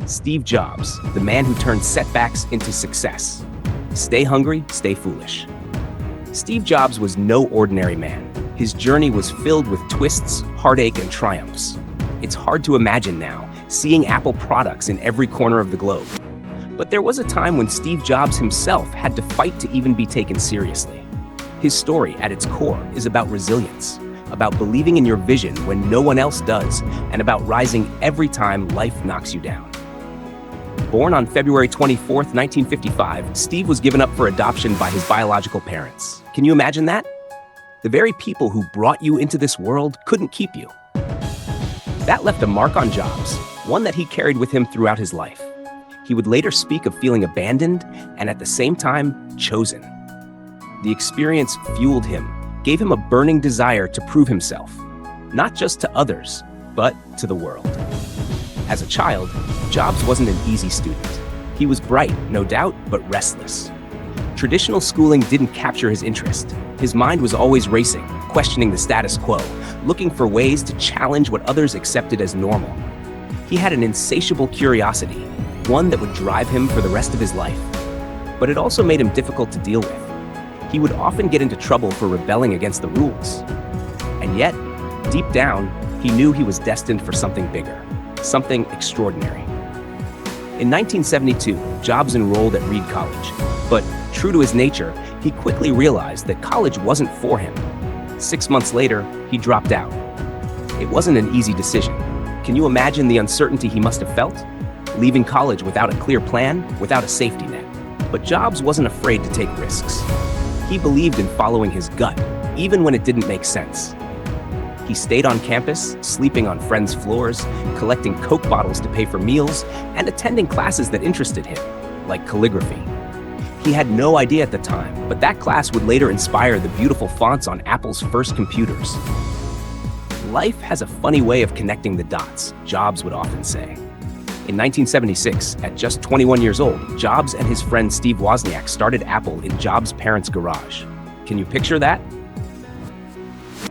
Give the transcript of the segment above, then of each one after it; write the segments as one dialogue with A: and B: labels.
A: Steve Jobs, the man who turned setbacks into success. Stay hungry, stay foolish. Steve Jobs was no ordinary man. His journey was filled with twists, heartache, and triumphs. It's hard to imagine now, seeing Apple products in every corner of the globe. But there was a time when Steve Jobs himself had to fight to even be taken seriously. His story, at its core, is about resilience, about believing in your vision when no one else does, and about rising every time life knocks you down. Born on February 24, 1955, Steve was given up for adoption by his biological parents. Can you imagine that? The very people who brought you into this world couldn't keep you. That left a mark on Jobs, one that he carried with him throughout his life. He would later speak of feeling abandoned and at the same time, chosen. The experience fueled him, gave him a burning desire to prove himself, not just to others, but to the world. As a child, Jobs wasn't an easy student. He was bright, no doubt, but restless. Traditional schooling didn't capture his interest. His mind was always racing, questioning the status quo, looking for ways to challenge what others accepted as normal. He had an insatiable curiosity, one that would drive him for the rest of his life. But it also made him difficult to deal with. He would often get into trouble for rebelling against the rules. And yet, deep down, he knew he was destined for something bigger, something extraordinary. In 1972, Jobs enrolled at Reed College, but true to his nature, he quickly realized that college wasn't for him. 6 months later, he dropped out. It wasn't an easy decision. Can you imagine the uncertainty he must have felt? Leaving college without a clear plan, without a safety net. But Jobs wasn't afraid to take risks. He believed in following his gut, even when it didn't make sense. He stayed on campus, sleeping on friends' floors, collecting Coke bottles to pay for meals, and attending classes that interested him, like calligraphy. He had no idea at the time, but that class would later inspire the beautiful fonts on Apple's first computers. Life has a funny way of connecting the dots, Jobs would often say. In 1976, at just 21 years old, Jobs and his friend Steve Wozniak started Apple in Jobs' parents' garage. Can you picture that?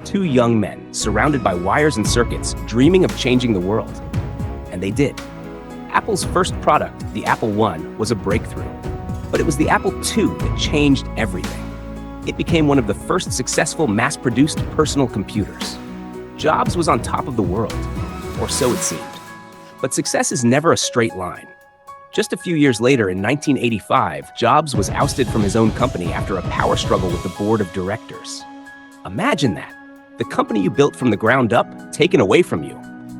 A: Two young men, surrounded by wires and circuits, dreaming of changing the world. And they did. Apple's first product, the Apple I, was a breakthrough. But it was the Apple II that changed everything. It became one of the first successful mass-produced personal computers. Jobs was on top of the world, or so it seemed. But success is never a straight line. Just a few years later, in 1985, Jobs was ousted from his own company after a power struggle with the board of directors. Imagine that. The company you built from the ground up, taken away from you.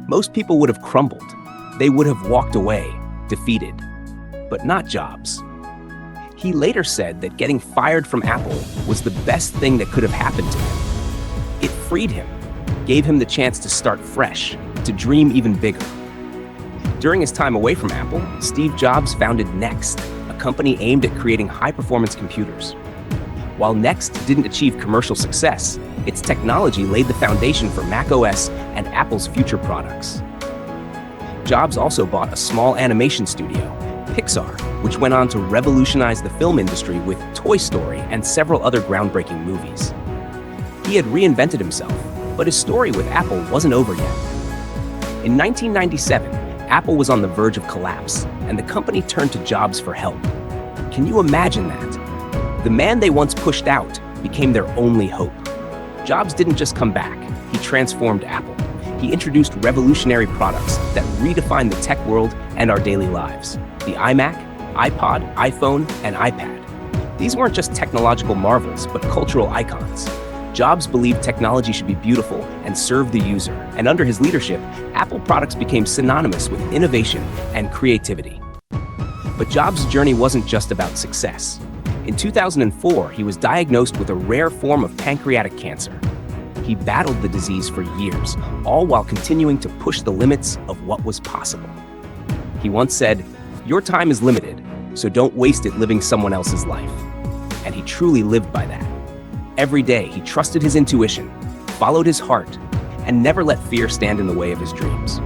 A: Most people would have crumbled. They would have walked away, defeated. But not Jobs. He later said that getting fired from Apple was the best thing that could have happened to him. It freed him, gave him the chance to start fresh, to dream even bigger. During his time away from Apple, Steve Jobs founded Next, a company aimed at creating high-performance computers. While Next didn't achieve commercial success, its technology laid the foundation for macOS and Apple's future products. Jobs also bought a small animation studio, Pixar, which went on to revolutionize the film industry with Toy Story and several other groundbreaking movies. He had reinvented himself, but his story with Apple wasn't over yet. In 1997, Apple was on the verge of collapse, and the company turned to Jobs for help. Can you imagine that? The man they once pushed out became their only hope. Jobs didn't just come back, he transformed Apple. He introduced revolutionary products that redefined the tech world and our daily lives. The iMac, iPod, iPhone, and iPad. These weren't just technological marvels, but cultural icons. Jobs believed technology should be beautiful and serve the user, and under his leadership, Apple products became synonymous with innovation and creativity. But Jobs' journey wasn't just about success. In 2004, he was diagnosed with a rare form of pancreatic cancer. He battled the disease for years, all while continuing to push the limits of what was possible. He once said, "Your time is limited, so don't waste it living someone else's life." And he truly lived by that. Every day, he trusted his intuition, followed his heart, and never let fear stand in the way of his dreams.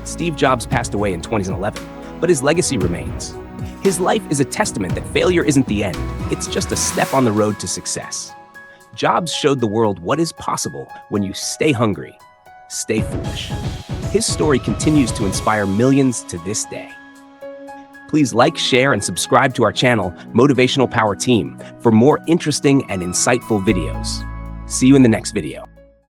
A: Steve Jobs passed away in 2011, but his legacy remains. His life is a testament that failure isn't the end, it's just a step on the road to success. Jobs showed the world what is possible when you stay hungry, stay foolish. His story continues to inspire millions to this day. Please like, share, and subscribe to our channel, Motivational Power Team, for more interesting and insightful videos. See you in the next video.